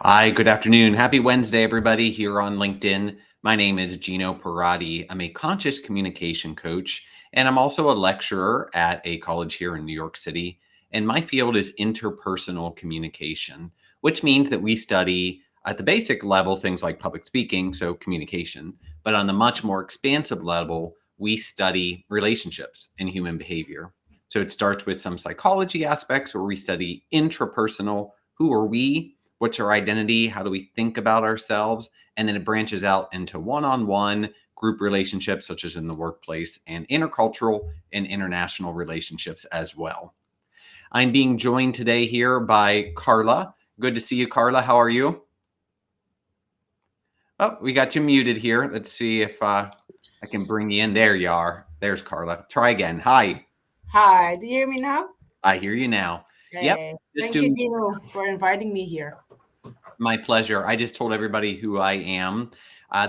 Hi, good afternoon. Happy Wednesday, everybody, here on LinkedIn. My name is Gino Parati. I'm a conscious communication coach, and I'm also a lecturer at a college here in New York City. And my field is interpersonal communication, which means that we study at the basic level things like public speaking, so communication. But on the much more expansive level, we study relationships and human behavior. So it starts with some psychology aspects where we study intrapersonal, who are we? What's our identity? How do we think about ourselves? And then it branches out into one-on-one group relationships, such as in the workplace, and intercultural and international relationships as well. I'm being joined today here by Carla. Good to see you, Carla. How are you? Oh, we got you muted here. Let's see if I can bring you in. There you are. There's Carla. Try again. Hi. Hi, do you hear me now? I hear you now. Yep. Hey, Just thank you, to Dino, for inviting me here. My pleasure. I just told everybody who I am. I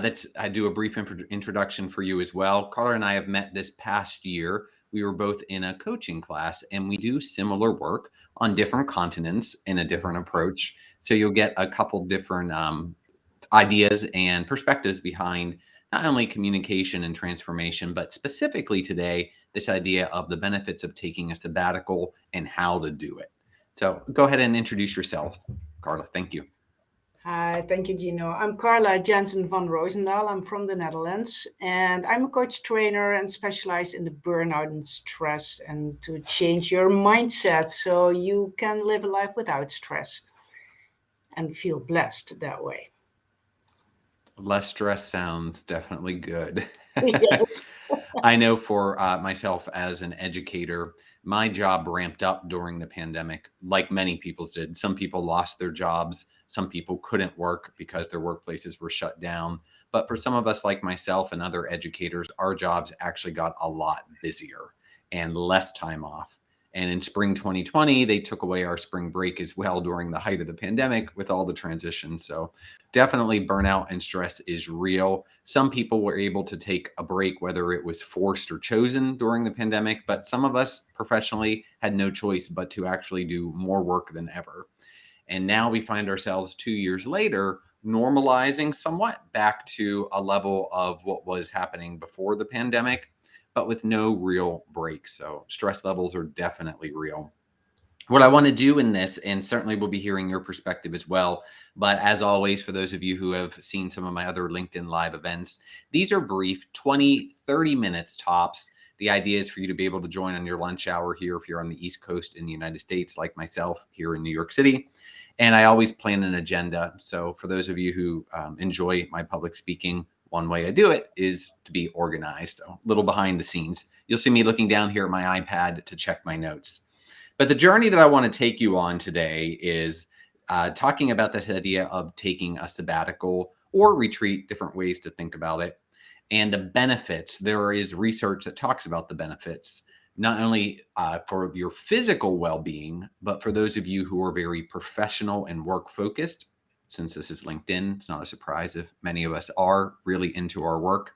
do a brief introduction for you as well. Carla and I have met this past year. We were both in a coaching class, and we do similar work on different continents in a different approach. So you'll get a couple different ideas and perspectives behind not only communication and transformation, but specifically today, this idea of the benefits of taking a sabbatical and how to do it. So go ahead and introduce yourself, Carla. Thank you. Hi, thank you, Gino. I'm Carla Jensen van Roosendaal. I'm from the Netherlands, and I'm a coach trainer and specialize in the burnout and stress and to change your mindset so you can live a life without stress and feel blessed that way. Less stress sounds definitely good. Yes. I know for myself as an educator, my job ramped up during the pandemic, like many people's did. Some people lost their jobs. Some people couldn't work because their workplaces were shut down. But for some of us, like myself and other educators, our jobs actually got a lot busier and less time off. And in spring 2020, they took away our spring break as well during the height of the pandemic with all the transitions. So definitely burnout and stress is real. Some people were able to take a break, whether it was forced or chosen during the pandemic, but some of us professionally had no choice but to actually do more work than ever. And now we find ourselves 2 years later normalizing somewhat back to a level of what was happening before the pandemic, but with no real break. So stress levels are definitely real. What I want to do in this, and certainly we'll be hearing your perspective as well, but as always, for those of you who have seen some of my other LinkedIn Live events, these are brief, 20, 30 minutes tops. The idea is for you to be able to join on your lunch hour here if you're on the East Coast in the United States, like myself here in New York City. And I always plan an agenda. So for those of you who enjoy my public speaking, one way I do it is to be organized, a little behind the scenes. You'll see me looking down here at my iPad to check my notes. But the journey that I want to take you on today is talking about this idea of taking a sabbatical or retreat, different ways to think about it, and the benefits. There is research that talks about the benefits, not only for your physical well-being, but for those of you who are very professional and work focused. Since this is LinkedIn, it's not a surprise if many of us are really into our work.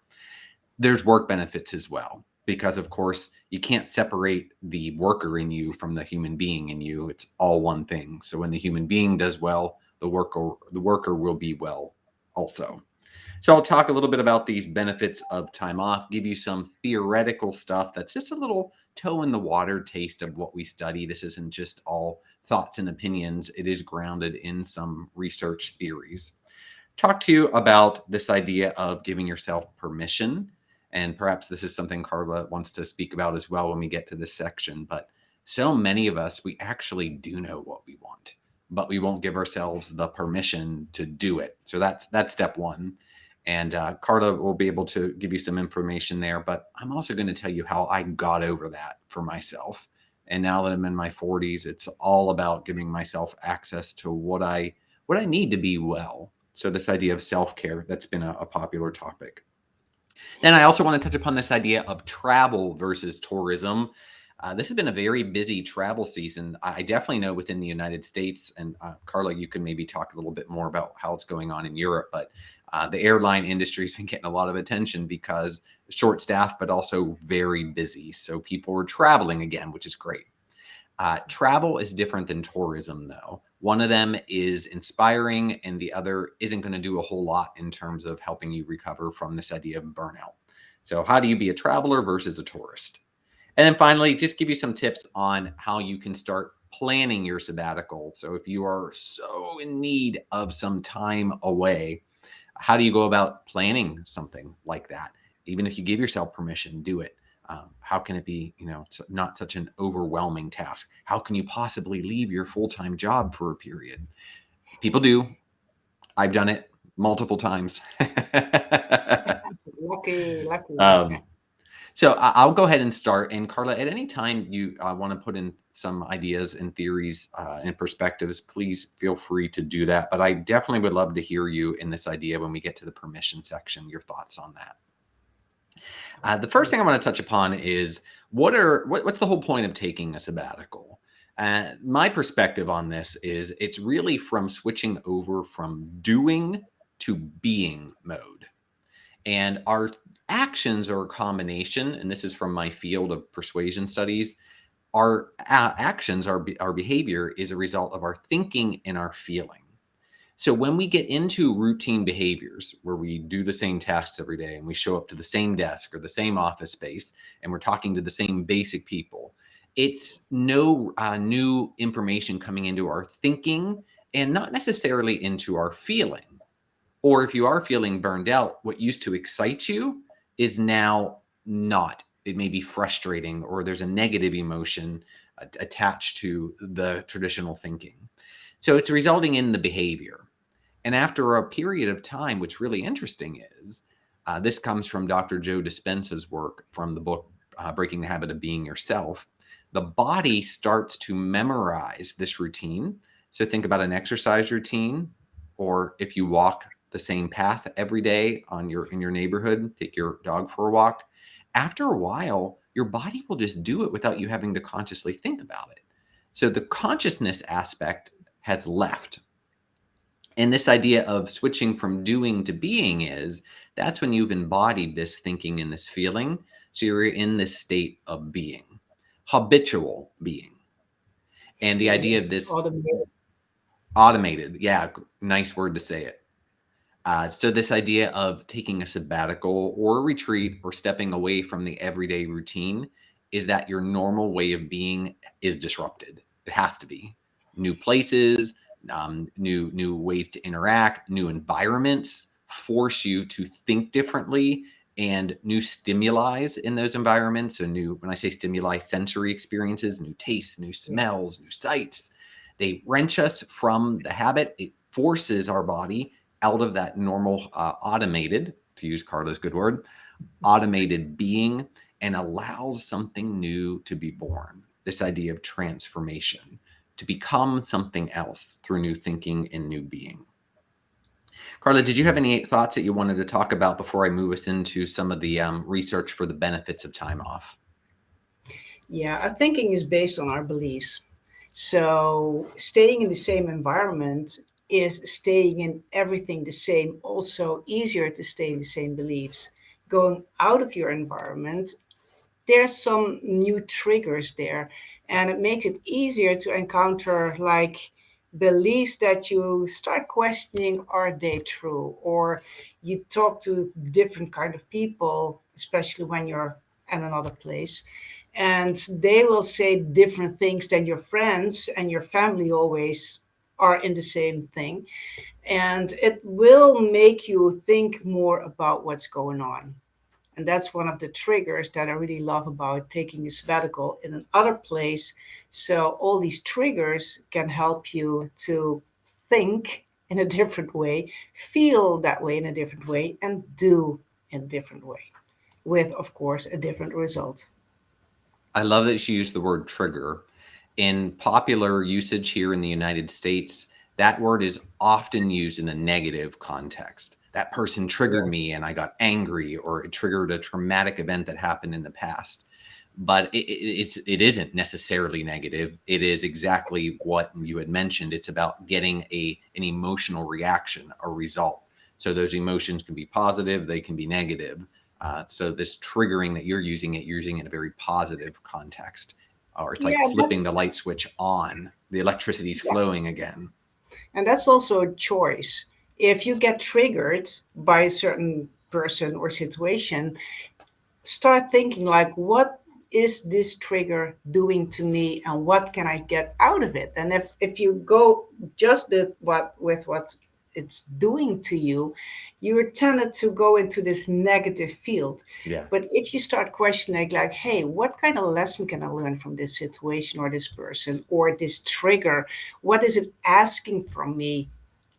There's work benefits as well, because of course you can't separate the worker in you from the human being in you. It's all one thing. So when the human being does well, the worker will be well also. So I'll talk a little bit about these benefits of time off, give you some theoretical stuff that's just a little toe in the water taste of what we study. This isn't just all thoughts and opinions. It is grounded in some research theories. Talk to you about this idea of giving yourself permission. And perhaps this is something Carla wants to speak about as well when we get to this section. But so many of us, we actually do know what we want, but we won't give ourselves the permission to do it. So that's step one. And Carla will be able to give you some information there. But I'm also going to tell you how I got over that for myself. And now that I'm in my 40s, it's all about giving myself access to what I need to be well. So this idea of self-care, that's been a popular topic. Then I also want to touch upon this idea of travel versus tourism. This has been a very busy travel season. I definitely know within the United States, and Carla, you can maybe talk a little bit more about how it's going on in Europe, but the airline industry has been getting a lot of attention because short staffed, but also very busy. So people are traveling again, which is great. Travel is different than tourism, though. One of them is inspiring, and the other isn't going to do a whole lot in terms of helping you recover from this idea of burnout. So, how do you be a traveler versus a tourist? And then finally, just give you some tips on how you can start planning your sabbatical. So, if you are so in need of some time away, how do you go about planning something like that? Even if you give yourself permission, do it. How can it be, not such an overwhelming task? How can you possibly leave your full-time job for a period? People do. I've done it multiple times. Lucky, lucky. um, so I'll go ahead and start. And Carla, at any time you want to put in some ideas and theories and perspectives, please feel free to do that. But I definitely would love to hear you in this idea when we get to the permission section, your thoughts on that. The first thing I want to touch upon is what's the whole point of taking a sabbatical? My perspective on this is it's really from switching over from doing to being mode. And our actions are a combination, and this is from my field of persuasion studies. Our actions, our behavior is a result of our thinking and our feeling. So when we get into routine behaviors where we do the same tasks every day and we show up to the same desk or the same office space and we're talking to the same basic people, it's no new information coming into our thinking and not necessarily into our feeling. Or if you are feeling burned out, what used to excite you is now not. It may be frustrating, or there's a negative emotion attached to the traditional thinking. So it's resulting in the behavior. And after a period of time, what's really interesting is this comes from Dr. Joe Dispenza's work from the book Breaking the Habit of Being Yourself. The body starts to memorize this routine. So think about an exercise routine, or if you walk the same path every day in your neighborhood, take your dog for a walk. After a while, your body will just do it without you having to consciously think about it. So the consciousness aspect has left. And this idea of switching from doing to being that's when you've embodied this thinking and this feeling. So you're in this state of being, habitual being. And the idea of Yes, this automated. automated, yeah, nice word to say it. So this idea of taking a sabbatical or a retreat or stepping away from the everyday routine is that your normal way of being is disrupted. It has to be. New places, new ways to interact, new environments force you to think differently, and new stimuli in those environments. So when I say stimuli, sensory experiences, new tastes, new Yeah. smells, new sights. They wrench us from the habit. It forces our body out of that normal automated, to use Carla's good word, automated being, and allows something new to be born. This idea of transformation, to become something else through new thinking and new being. Carla, did you have any thoughts that you wanted to talk about before I move us into some of the research for the benefits of time off? Yeah, our thinking is based on our beliefs. So staying in the same environment is staying in everything the same, also easier to stay in the same beliefs. Going out of your environment, there's some new triggers there, and it makes it easier to encounter like beliefs that you start questioning, are they true? Or you talk to different kind of people, especially when you're at another place, and they will say different things than your friends and your family always are in the same thing, and it will make you think more about what's going on. And that's one of the triggers that I really love about taking a sabbatical in another place. So all these triggers can help you to think in a different way, feel that way in a different way, and do in a different way, with, of course, a different result. I love that she used the word trigger. In popular usage here in the United States, that word is often used in a negative context. That person triggered Yeah. me and I got angry, or it triggered a traumatic event that happened in the past. But it isn't necessarily negative. It is exactly what you had mentioned. It's about getting an emotional reaction, a result. So those emotions can be positive, they can be negative. So this triggering that you're using it in a very positive context, or it's like Yeah, flipping that's the light switch on. The electricity's Yeah. flowing again. And that's also a choice. If you get triggered by a certain person or situation, start thinking like, what is this trigger doing to me and what can I get out of it? And if you go just with what it's doing to you, you're tended to go into this negative field. Yeah. But if you start questioning like, hey, what kind of lesson can I learn from this situation or this person or this trigger? What is it asking from me?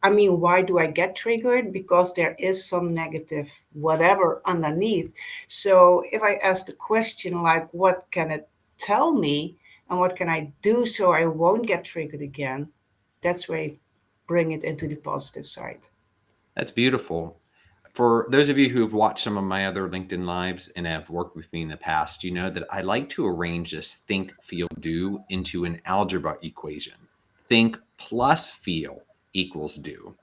I mean, why do I get triggered? Because there is some negative whatever underneath. So if I ask the question like, what can it tell me and what can I do so I won't get triggered again? That's where I bring it into the positive side. That's beautiful. For those of you who've watched some of my other LinkedIn lives and have worked with me in the past, you know that I like to arrange this think, feel, do into an algebra equation. Think plus feel equals do.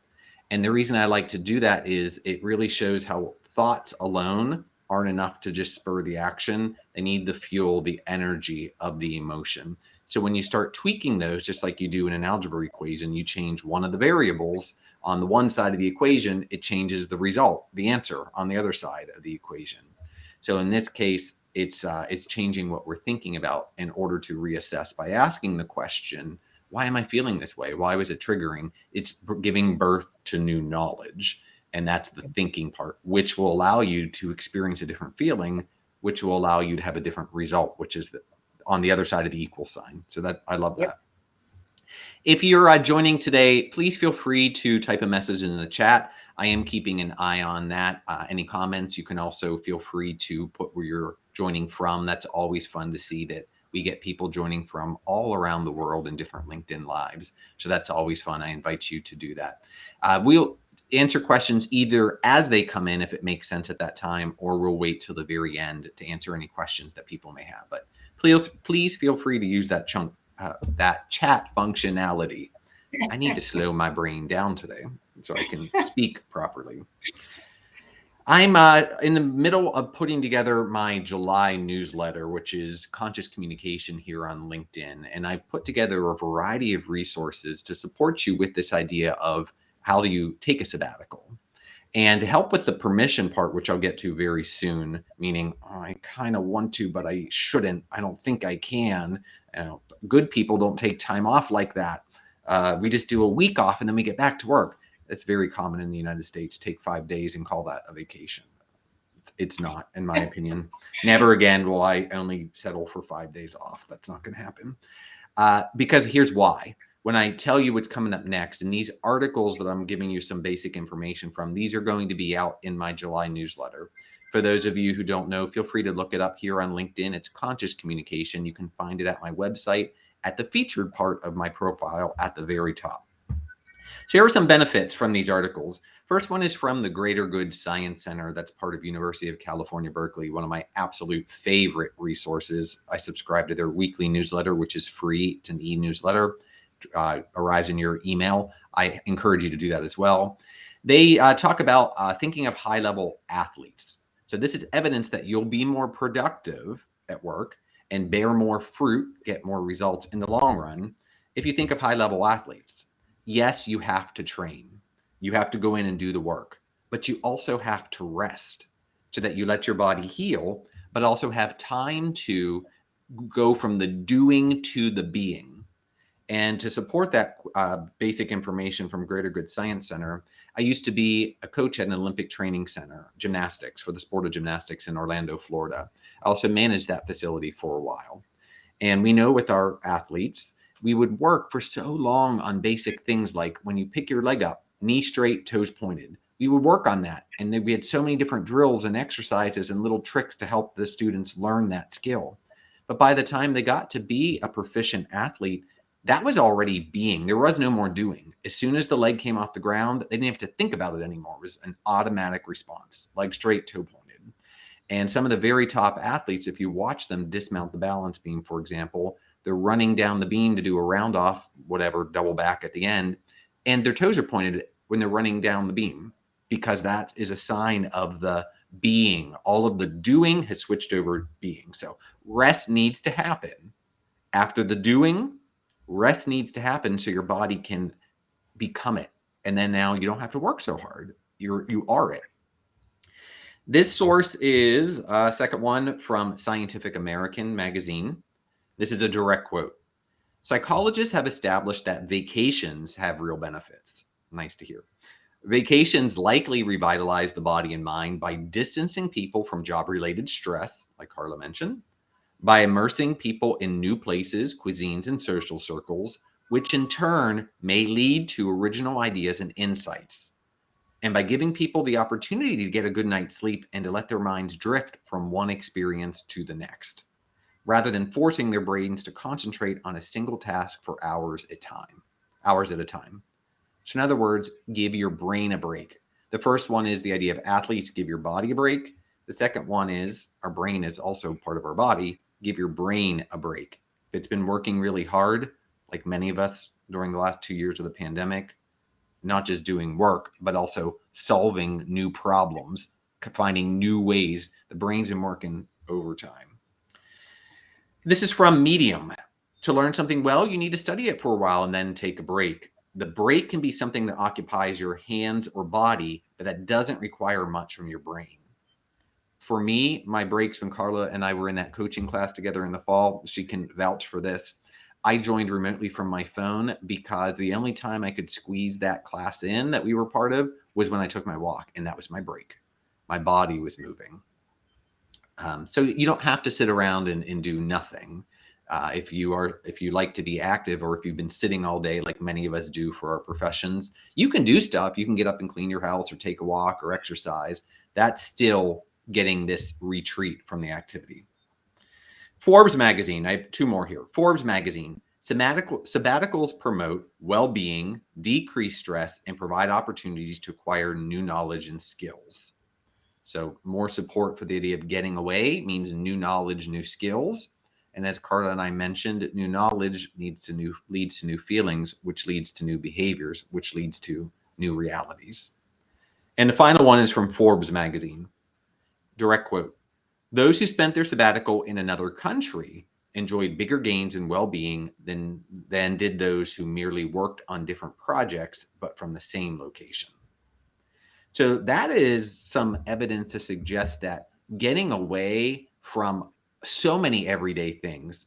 And the reason I like to do that is it really shows how thoughts alone aren't enough to just spur the action. They need the fuel, the energy of the emotion. So when you start tweaking those, just like you do in an algebra equation, you change one of the variables on the one side of the equation, it changes the result, the answer on the other side of the equation. So in this case, it's changing what we're thinking about in order to reassess by asking the question, why am I feeling this way? Why was it triggering? It's giving birth to new knowledge. And that's the thinking part, which will allow you to experience a different feeling, which will allow you to have a different result, which is on the other side of the equal sign. So that I love Yep. that. If you're joining today, please feel free to type a message in the chat. I am keeping an eye on that. Any comments, you can also feel free to put where you're joining from. That's always fun to see that we get people joining from all around the world in different LinkedIn lives. So that's always fun. I invite you to do that. We'll answer questions either as they come in, if it makes sense at that time, or we'll wait till the very end to answer any questions that people may have. But please feel free to use that chat functionality. I need to slow my brain down today so I can speak properly. I'm in the middle of putting together my July newsletter, which is conscious communication here on LinkedIn. And I put together a variety of resources to support you with this idea of how do you take a sabbatical. And to help with the permission part, which I'll get to very soon, meaning I kind of want to, but I shouldn't. I don't think I can. Good people don't take time off like that. We just do a week off and then we get back to work. It's very common in the United States. Take 5 days and call that a vacation. It's not, in my opinion. Never again will I only settle for 5 days off. That's not going to happen. Because here's why. When I tell you what's coming up next, and these articles that I'm giving you some basic information from, these are going to be out in my July newsletter. For those of you who don't know, feel free to look it up here on LinkedIn. It's Conscious Communication. You can find it at my website at the featured part of my profile at the very top. So here are some benefits from these articles. First one is from the Greater Good Science Center. That's part of University of California, Berkeley, one of my absolute favorite resources. I subscribe to their weekly newsletter, which is free. It's an e-newsletter. Arrives in your email. I encourage you to do that as well. They talk about thinking of high-level athletes. So this is evidence that you'll be more productive at work and bear more fruit, get more results in the long run if you think of high-level athletes. Yes, you have to train. You have to go in and do the work, but you also have to rest so that you let your body heal, but also have time to go from the doing to the being. And to support that basic information from Greater Good Science Center, I used to be a coach at an Olympic training center, gymnastics, for the sport of gymnastics in Orlando, Florida. I also managed that facility for a while. And we know with our athletes, we would work for so long on basic things like when you pick your leg up, knee straight, toes pointed. We would work on that. And then we had so many different drills and exercises and little tricks to help the students learn that skill. But by the time they got to be a proficient athlete, that was already being. There was no more doing. As soon as the leg came off the ground, they didn't have to think about it anymore. It was an automatic response, leg straight, toe pointed. And some of the very top athletes, if you watch them dismount the balance beam, for example, they're running down the beam to do a round off, whatever, double back at the end, and their toes are pointed when they're running down the beam because that is a sign of the being. All of the doing has switched over being. So rest needs to happen after the doing. Rest needs to happen so your body can become it. And then now you don't have to work so hard. You are it. This source is second one from Scientific American magazine. This is a direct quote. Psychologists have established that vacations have real benefits. Nice to hear. Vacations likely revitalize the body and mind by distancing people from job-related stress, like Carla mentioned, by immersing people in new places, cuisines, and social circles, which in turn may lead to original ideas and insights. And by giving people the opportunity to get a good night's sleep and to let their minds drift from one experience to the next, rather than forcing their brains to concentrate on a single task for hours at a time. So in other words, give your brain a break. The first one is the idea of athletes, give your body a break. The second one is our brain is also part of our body. Give your brain a break. If it's been working really hard, like many of us during the last 2 years of the pandemic, not just doing work, but also solving new problems, finding new ways, the brain's been working overtime. This is from Medium. To learn something well, you need to study it for a while and then take a break. The break can be something that occupies your hands or body, but that doesn't require much from your brain. For me, my breaks, when Carla and I were in that coaching class together in the fall, she can vouch for this. I joined remotely from my phone because the only time I could squeeze that class in that we were part of was when I took my walk, and that was my break. My body was moving. So you don't have to sit around and do nothing. If you like to be active, or if you've been sitting all day like many of us do for our professions, you can do stuff. You can get up and clean your house or take a walk or exercise. That's still getting this retreat from the activity. Forbes magazine, I have two more here. Forbes magazine, sabbaticals promote well-being, decrease stress, and provide opportunities to acquire new knowledge and skills. So more support for the idea of getting away means new knowledge, new skills. And as Carla and I mentioned, new knowledge leads to new feelings, which leads to new behaviors, which leads to new realities. And the final one is from Forbes magazine. Direct quote. Those who spent their sabbatical in another country enjoyed bigger gains in well-being than did those who merely worked on different projects, but from the same location. So that is some evidence to suggest that getting away from so many everyday things,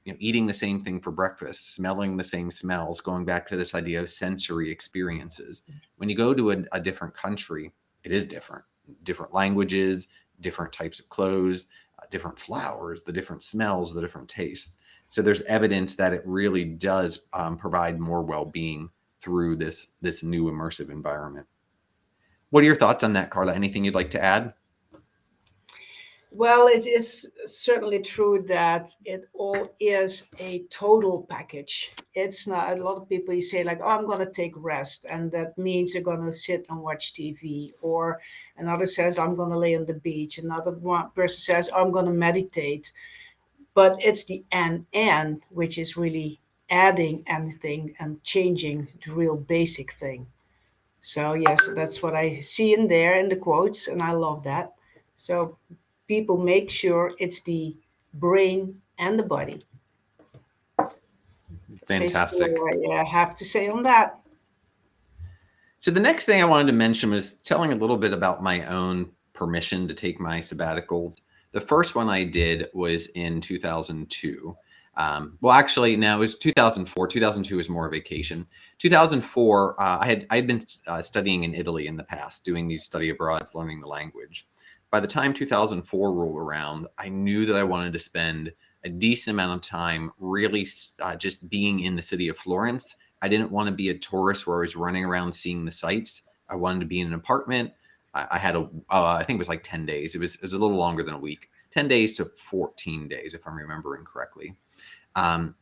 eating the same thing for breakfast, smelling the same smells, going back to this idea of sensory experiences. When you go to a different country, it is different. Different languages, different types of clothes, different flowers, the different smells, the different tastes. So there's evidence that it really does provide more well-being through this new immersive environment. What are your thoughts on that, Carla? Anything you'd like to add? Well, it is certainly true that it all is a total package. It's not, a lot of people, you say like, oh, I'm going to take rest. And that means you're going to sit and watch TV. Or another says, I'm going to lay on the beach. Another one person says, I'm going to meditate. But it's the and, which is really adding anything and changing the real basic thing. So yes, that's what I see in there in the quotes, and I love that. So people make sure it's the brain and the body. That's basically Fantastic. what I have to say on that. So the next thing I wanted to mention was telling a little bit about my own permission to take my sabbaticals. The first one I did was in 2002. Well, actually, no, it was 2004. 2002 was more a vacation. 2004, I had been studying in Italy in the past, doing these study abroads, learning the language. By the time 2004 rolled around, I knew that I wanted to spend a decent amount of time really just being in the city of Florence. I didn't want to be a tourist where I was running around seeing the sights. I wanted to be in an apartment. I had I think it was like 10 days. It was a little longer than a week, 10 days to 14 days, if I'm remembering correctly.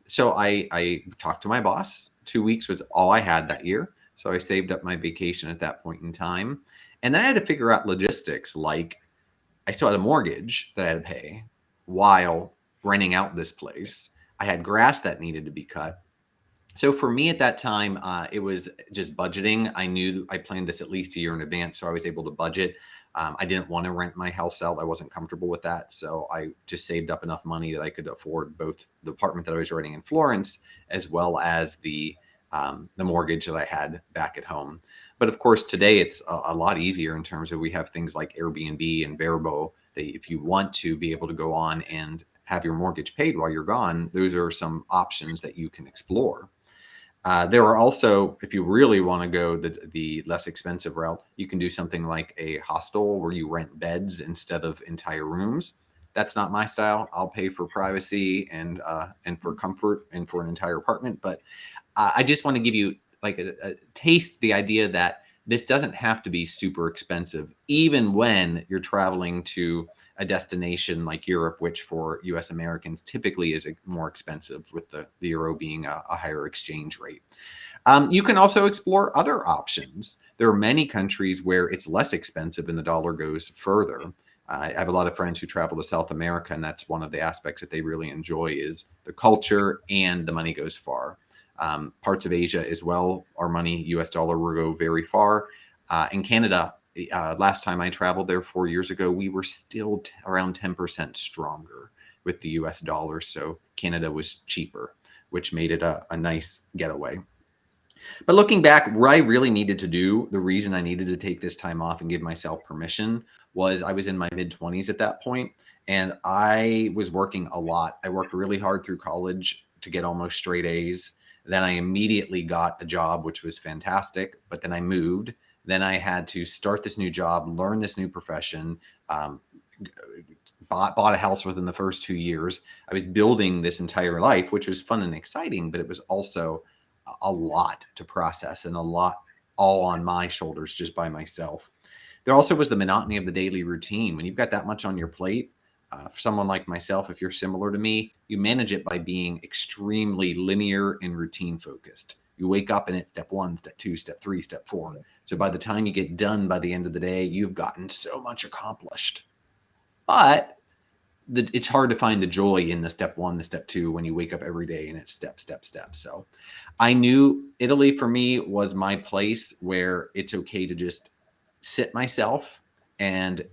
So I talked to my boss. 2 weeks was all I had that year. So I saved up my vacation at that point in time. And then I had to figure out logistics, like I still had a mortgage that I had to pay while renting out this place. I had grass that needed to be cut. So for me at that time, it was just budgeting. I knew I planned this at least a year in advance, so I was able to budget. I didn't want to rent my house out. I wasn't comfortable with that, so I just saved up enough money that I could afford both the apartment that I was renting in Florence as well as the mortgage that I had back at home. But of course, today it's a lot easier in terms of we have things like Airbnb and Verbo that if you want to be able to go on and have your mortgage paid while you're gone, those are some options that you can explore. There are also, if you really want to go the less expensive route, you can do something like a hostel where you rent beds instead of entire rooms. That's not my style. I'll pay for privacy and for comfort and for an entire apartment. But I just want to give you like a taste the idea that this doesn't have to be super expensive, even when you're traveling to a destination like Europe, which for US Americans typically is more expensive with the euro being a higher exchange rate. You can also explore other options. There are many countries where it's less expensive and the dollar goes further. I have a lot of friends who travel to South America, and that's one of the aspects that they really enjoy is the culture and the money goes far. Parts of Asia as well, our money, US dollar, will go very far. In Canada, last time I traveled there 4 years ago, we were still around 10% stronger with the US dollar. So Canada was cheaper, which made it a nice getaway. But looking back, what I really needed to do, the reason I needed to take this time off and give myself permission was I was in my mid 20s at that point, and I was working a lot. I worked really hard through college to get almost straight A's. Then I immediately got a job, which was fantastic. But then I moved. Then I had to start this new job, learn this new profession, um, bought a house within the first 2 years. I was building this entire life, which was fun and exciting, but it was also a lot to process and a lot all on my shoulders just by myself. There also was the monotony of the daily routine. When you've got that much on your plate, for someone like myself, if you're similar to me, you manage it by being extremely linear and routine focused. You wake up and it's step one, step two, step three, step four. So by the time you get done by the end of the day, you've gotten so much accomplished. But it's hard to find the joy in the step one, the step two when you wake up every day and it's step, step, step. So I knew Italy for me was my place where it's okay to just sit myself and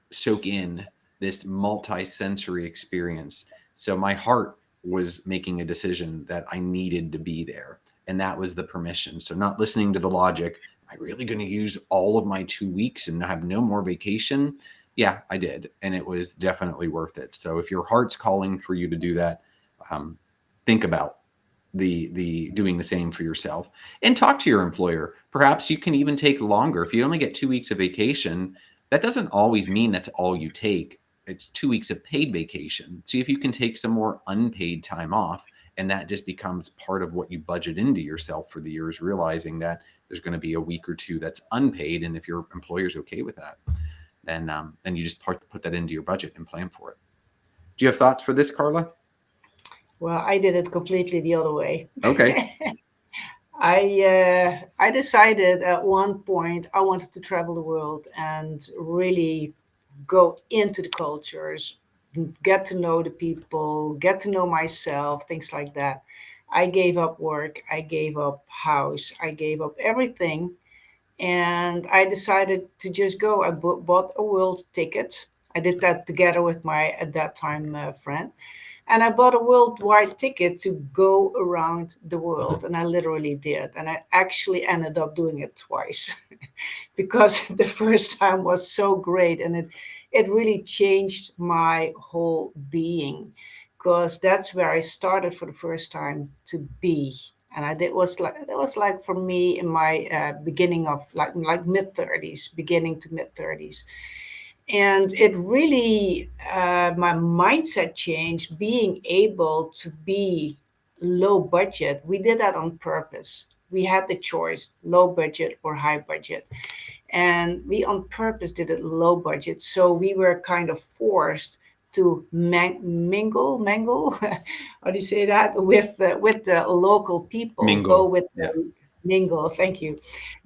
soak in this multi-sensory experience. So my heart was making a decision that I needed to be there. And that was the permission. So not listening to the logic, am I really going to use all of my 2 weeks and have no more vacation? Yeah, I did. And it was definitely worth it. So if your heart's calling for you to do that, um, think about the doing the same for yourself and talk to your employer. Perhaps you can even take longer. If you only get 2 weeks of vacation, that doesn't always mean that's all you take. It's 2 weeks of paid vacation. See if you can take some more unpaid time off, and that just becomes part of what you budget into yourself for the years, realizing that there's going to be a week or two that's unpaid, and if your employer's okay with that, then you just put that into your budget and plan for it. Do you have thoughts for this, Carla? Well, I did it completely the other way. Okay. I decided at one point I wanted to travel the world and really go into the cultures, get to know the people, get to know myself, things like that. I gave up work, I gave up house, I gave up everything, and I decided to just go. I bought a world ticket. I did that together with my at that time friend, and I bought a worldwide ticket to go around the world, and I literally did. And I actually ended up doing it twice because the first time was so great, and it really changed my whole being, because that's where I started for the first time to be. And I did was like that was like for me in my beginning of like mid 30s, beginning to mid 30s, and it really my mindset changed, being able to be low budget. We did that on purpose. We had the choice, low budget or high budget, and we on purpose did it low budget, so we were kind of forced to mingle how do you say that, with the local people, go Mingle. with Yeah. the mingle, thank you,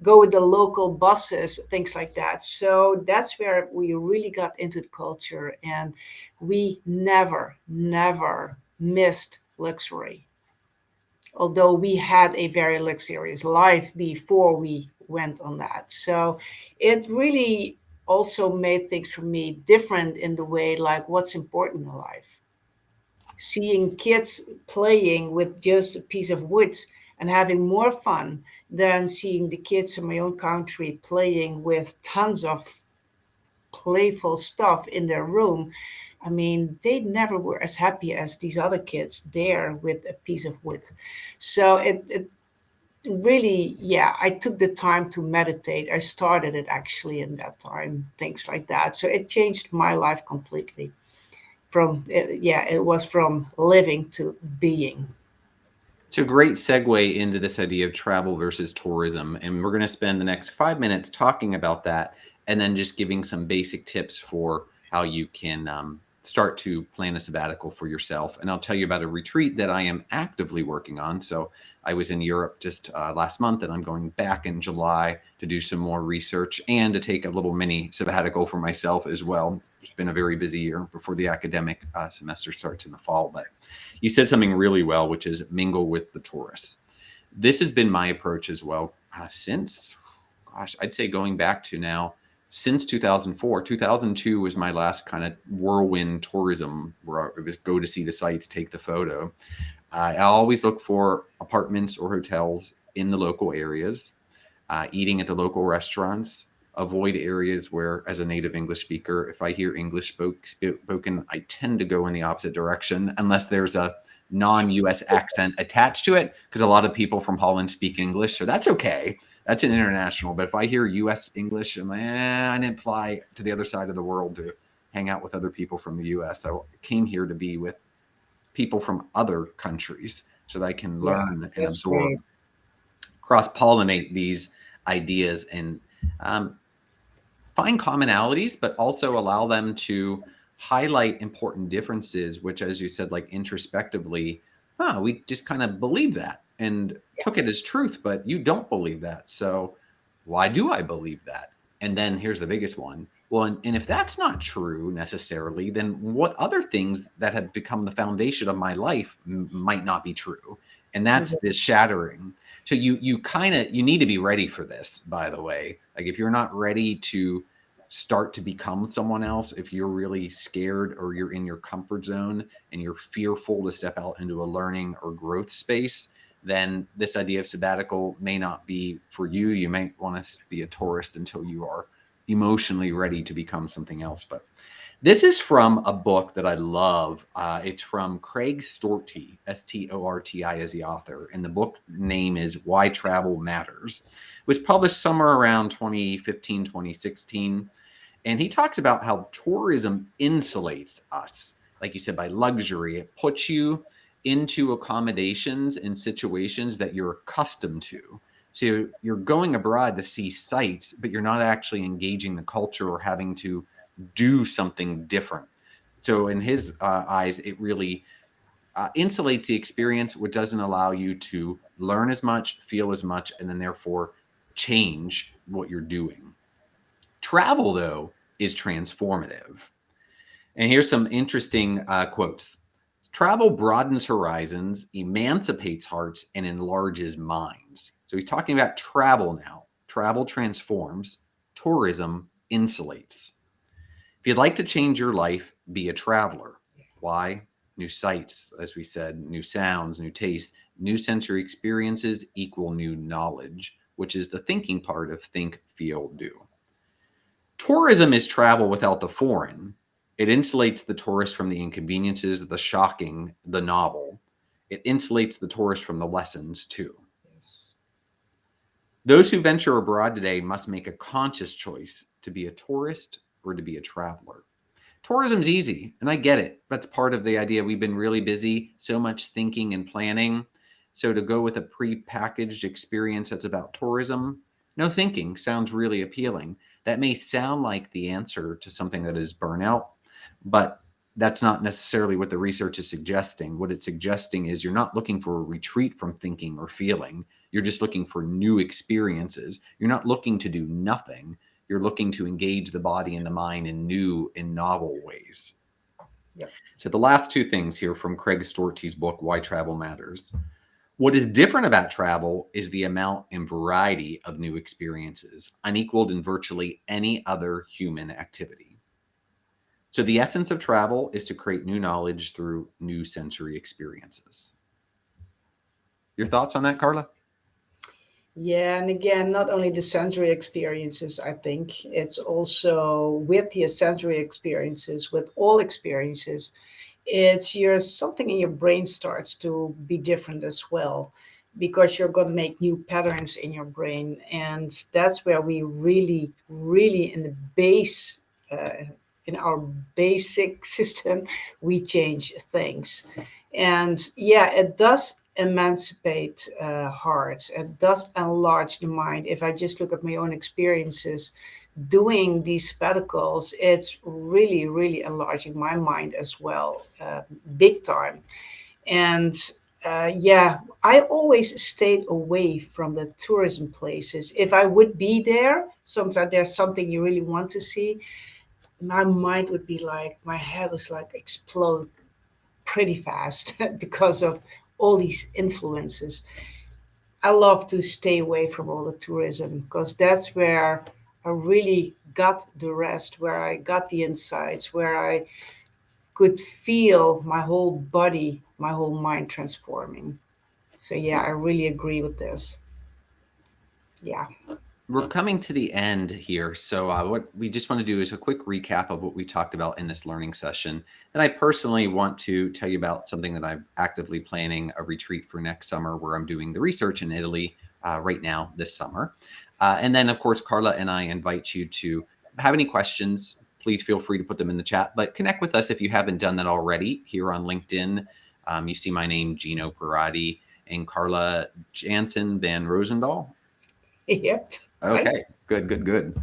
go with the local buses, things like that. So that's where we really got into the culture, and we never missed luxury. although we had a very luxurious life before we went on that. So it really also made things for me different in the way, like, what's important in life. Seeing kids playing with just a piece of wood and having more fun than seeing the kids in my own country playing with tons of playful stuff in their room. I mean, they never were as happy as these other kids there with a piece of wood. So it really, yeah, I took the time to meditate. I started it actually in that time, things like that. So it changed my life completely. From, yeah, it was from living to being. It's a great segue into this idea of travel versus tourism. And we're going to spend the next 5 minutes talking about that and then just giving some basic tips for how you can start to plan a sabbatical for yourself. And I'll tell you about a retreat that I am actively working on. So I was in Europe just last month, and I'm going back in July to do some more research and to take a little mini sabbatical for myself as well. It's been a very busy year before the academic semester starts in the fall. But you said something really well, which is mingle with the tourists. This has been my approach as well since, gosh, I'd say going back to now, since 2004. 2002 was my last kind of whirlwind tourism where it was go to see the sights, take the photo. I always look for apartments or hotels in the local areas, eating at the local restaurants, avoid areas where, as a native English speaker, if I hear English spoken, I tend to go in the opposite direction unless there's a non-US accent attached to it, because a lot of people from Holland speak English, so that's okay. That's an international. But if I hear US English, I'm like, I didn't fly to the other side of the world to hang out with other people from the US. I came here to be with people from other countries so that I can Yeah, learn and that's absorb, great. cross-pollinate these ideas, and find commonalities, but also allow them to highlight important differences, which, as you said, like introspectively, we just kind of believe that and took it as truth, but you don't believe that. So why do I believe that? And then here's the biggest one. Well, and if that's not true necessarily, then what other things that have become the foundation of my life might not be true? And that's Mhm. this shattering. So you kind of, you need to be ready for this, by the way. Like if you're not ready to start to become someone else, if you're really scared or you're in your comfort zone and you're fearful to step out into a learning or growth space, then this idea of sabbatical may not be for you. You might want to be a tourist until you are emotionally ready to become something else. But this is from a book that I love. It's from Craig Storti, Storti is the author, and the book name is Why Travel Matters. It was published somewhere around 2015, 2016. And he talks about how tourism insulates us. Like you said, by luxury, it puts you into accommodations and situations that you're accustomed to. So you're going abroad to see sights, but you're not actually engaging the culture or having to do something different. So in his eyes, it really insulates the experience, which doesn't allow you to learn as much, feel as much, and then therefore change what you're doing. Travel, though, is transformative. And here's some interesting quotes. Travel broadens horizons, emancipates hearts, and enlarges minds. So he's talking about travel now. Travel transforms, tourism insulates. If you'd like to change your life, be a traveler. Why? New sights, as we said, new sounds, new tastes, new sensory experiences equal new knowledge, which is the thinking part of think, feel, do. Tourism is travel without the foreign. It insulates the tourist from the inconveniences, the shocking, the novel. It insulates the tourist from the lessons too. Yes. Those who venture abroad today must make a conscious choice to be a tourist or to be a traveler. Tourism's easy, and I get it. That's part of the idea. We've been really busy, so much thinking and planning. So to go with a pre-packaged experience that's about tourism, no thinking sounds really appealing. That may sound like the answer to something that is burnout, but that's not necessarily what the research is suggesting. What it's suggesting is you're not looking for a retreat from thinking or feeling. You're just looking for new experiences. You're not looking to do nothing. You're looking to engage the body and the mind in new and novel ways. Yep. So the last two things here from Craig Storti's book, Why Travel Matters. What is different about travel is the amount and variety of new experiences, unequaled in virtually any other human activity. So, the essence of travel is to create new knowledge through new sensory experiences. Your thoughts on that, Carla? Yeah, and again, not only the sensory experiences, I think it's also with the sensory experiences, with all experiences, it's your something in your brain starts to be different as well, because you're going to make new patterns in your brain, and that's where we really, really in the base. In our basic system, we change things. And yeah, it does emancipate hearts. It does enlarge the mind. If I just look at my own experiences doing these sabbaticals, it's really, really enlarging my mind as well, big time. And yeah, I always stayed away from the tourism places. If I would be there, sometimes there's something you really want to see, my mind would be like, my head was like explode pretty fast because of all these influences. I love to stay away from all the tourism because that's where I really got the rest, where I got the insights, where I could feel my whole body, my whole mind transforming. So yeah, I really agree with this. Yeah. We're coming to the end here. So, what we just want to do is a quick recap of what we talked about in this learning session. And I personally want to tell you about something that I'm actively planning a retreat for next summer where I'm doing the research in Italy right now this summer. And then, of course, Carla and I invite you to have any questions. Please feel free to put them in the chat, but connect with us if you haven't done that already here on LinkedIn. You see my name, Gino Parati, and Carla Jansen Van Rosendahl. Yep. Right. Okay, good, good, good.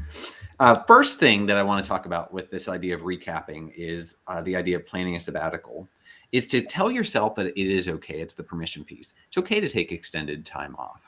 First thing that I want to talk about with this idea of recapping is the idea of planning a sabbatical, is to tell yourself that it is okay. It's the permission piece. It's okay to take extended time off.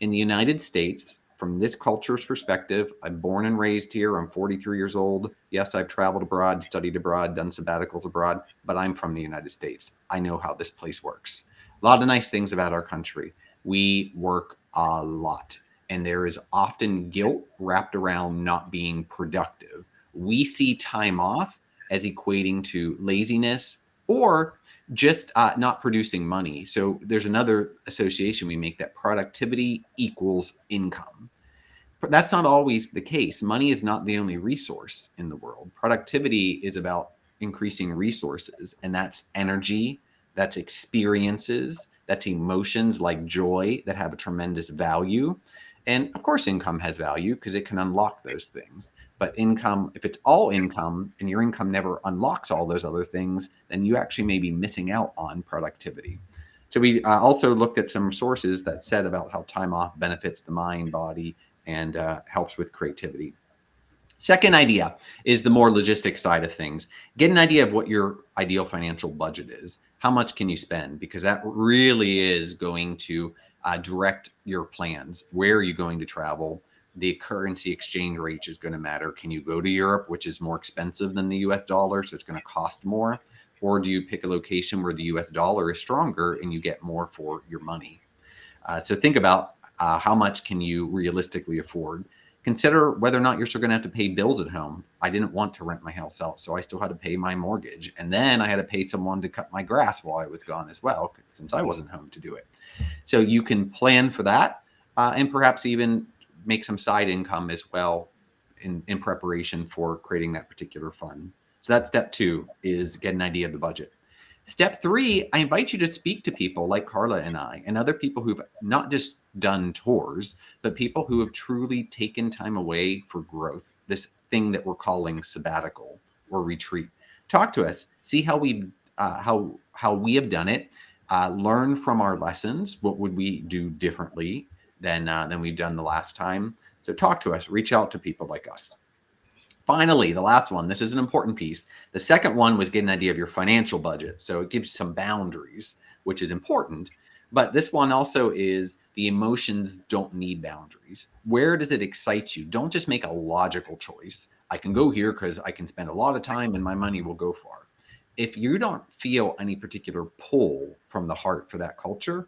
In the United States, from this culture's perspective, I'm born and raised here. I'm 43 years old. Yes, I've traveled abroad, studied abroad, done sabbaticals abroad, but I'm from the United States. I know how this place works. A lot of nice things about our country. We work a lot, and there is often guilt wrapped around not being productive. We see time off as equating to laziness or just not producing money. So there's another association we make, that productivity equals income. But that's not always the case. Money is not the only resource in the world. Productivity is about increasing resources, and that's energy, that's experiences, that's emotions like joy that have a tremendous value. And of course, income has value because it can unlock those things. But income, if it's all income and your income never unlocks all those other things, then you actually may be missing out on productivity. So we also looked at some sources that said about how time off benefits the mind, body, and helps with creativity. Second idea is the more logistic side of things. Get an idea of what your ideal financial budget is. How much can you spend? Because that really is going to direct your plans. Where are you going to travel? The currency exchange rate is going to matter. Can you go to Europe, which is more expensive than the US dollar, so it's going to cost more? Or do you pick a location where the US dollar is stronger and you get more for your money? So think about how much can you realistically afford. Consider whether or not you're still going to have to pay bills at home. I didn't want to rent my house out, so I still had to pay my mortgage. And then I had to pay someone to cut my grass while I was gone as well, since I wasn't home to do it. So you can plan for that and perhaps even make some side income as well in preparation for creating that particular fund. So that's step two, is get an idea of the budget. Step three, I invite you to speak to people like Carla and I, and other people who've not just done tours, but people who have truly taken time away for growth, this thing that we're calling sabbatical or retreat. Talk to us, see how we have done it, learn from our lessons. What would we do differently than we've done the last time? So talk to us, reach out to people like us. Finally, the last one, this is an important piece. The second one was get an idea of your financial budget. So it gives some boundaries, which is important. But this one also is the emotions don't need boundaries. Where does it excite you? Don't just make a logical choice. I can go here because I can spend a lot of time and my money will go far. If you don't feel any particular pull from the heart for that culture,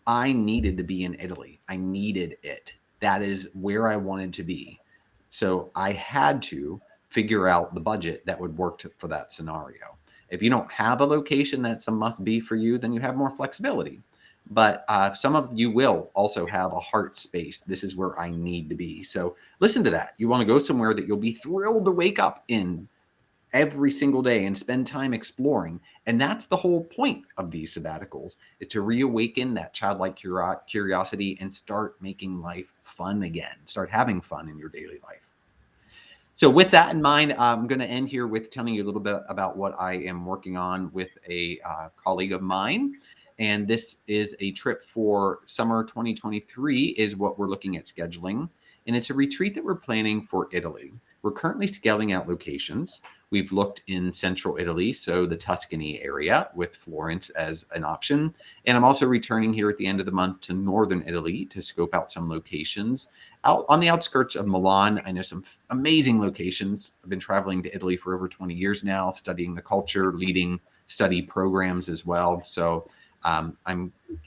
I needed to be in Italy. I needed it. That is where I wanted to be. So I had to figure out the budget that would work for that scenario. If you don't have a location that's a must be for you, then you have more flexibility. But some of you will also have a heart space. This is where I need to be. So listen to that. You want to go somewhere that you'll be thrilled to wake up in every single day and spend time exploring. And that's the whole point of these sabbaticals, is to reawaken that childlike curiosity and start making life fun again. Start having fun in your daily life. So with that in mind, I'm going to end here with telling you a little bit about what I am working on with a colleague of mine. And this is a trip for summer 2023 is what we're looking at scheduling. And it's a retreat that we're planning for Italy. We're currently scaling out locations. We've looked in central Italy, so the Tuscany area, with Florence as an option. And I'm also returning here at the end of the month to northern Italy to scope out some locations. Out on the outskirts of Milan, I know some amazing locations. I've been traveling to Italy for over 20 years now, studying the culture, leading study programs as well. So I'm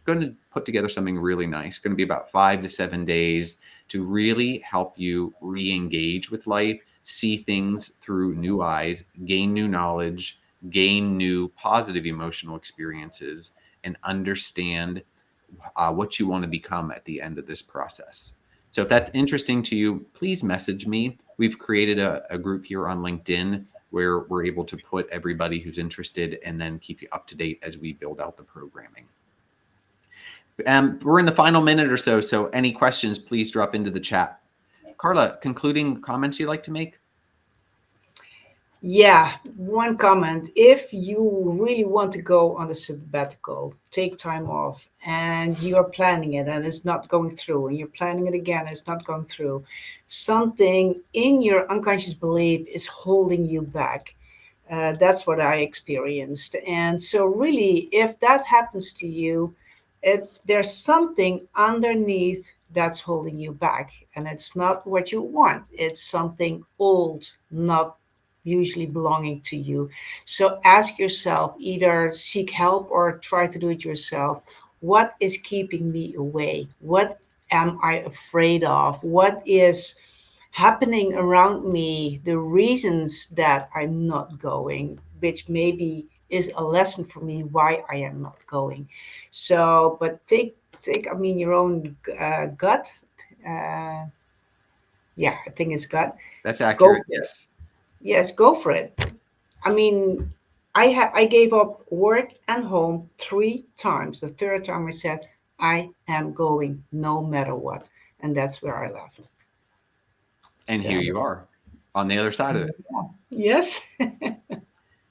going to put together something really nice. It's going to be about 5 to 7 days to really help you re-engage with life, see things through new eyes, gain new knowledge, gain new positive emotional experiences, and understand what you want to become at the end of this process. So if that's interesting to you, please message me. We've created a group here on LinkedIn where we're able to put everybody who's interested and then keep you up to date as we build out the programming. We're in the final minute or so, so any questions, please drop into the chat. Carla, concluding comments you'd like to make? Yeah, one comment. If you really want to go on the sabbatical, take time off, and you're planning it and it's not going through, and you're planning it again, it's not going through, something in your unconscious belief is holding you back. That's what I experienced. And so, really, if that happens to you, there's something underneath that's holding you back. And it's not what you want, it's something old, not usually belonging to you. So ask yourself, either seek help or try to do it yourself. What is keeping me away? What am I afraid of? What is happening around me? The reasons that I'm not going, which maybe is a lesson for me why I am not going. So, but take I mean your own gut. Uh, yeah, I think it's gut. That's Go accurate, for it. yes. Yes, go for it. I mean, I gave up work and home 3 times. The third time I said I am going no matter what, and that's where I left. And here So you are on the other side of it. yes,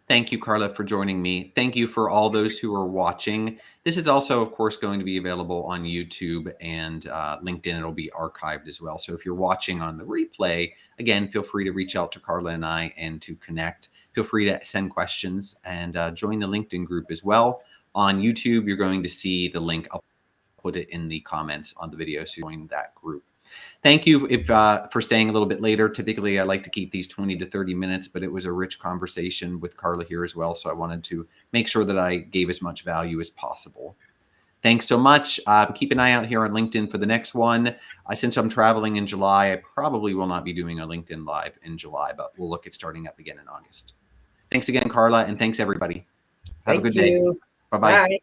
Thank you, Carla, for joining me. Thank you for all those who are watching. This is also, of course, going to be available on YouTube and LinkedIn. It'll be archived as well. So if you're watching on the replay, again, feel free to reach out to Carla and I and to connect. Feel free to send questions and join the LinkedIn group as well. On YouTube, you're going to see the link. I'll put it in the comments on the video, so join that group. Thank you for staying a little bit later. Typically, I like to keep these 20 to 30 minutes, but it was a rich conversation with Carla here as well. So I wanted to make sure that I gave as much value as possible. Thanks so much. Keep an eye out here on LinkedIn for the next one. Since I'm traveling in July, I probably will not be doing a LinkedIn Live in July, but we'll look at starting up again in August. Thanks again, Carla, and thanks, everybody. Have a thank good day. you. Bye-bye. Bye.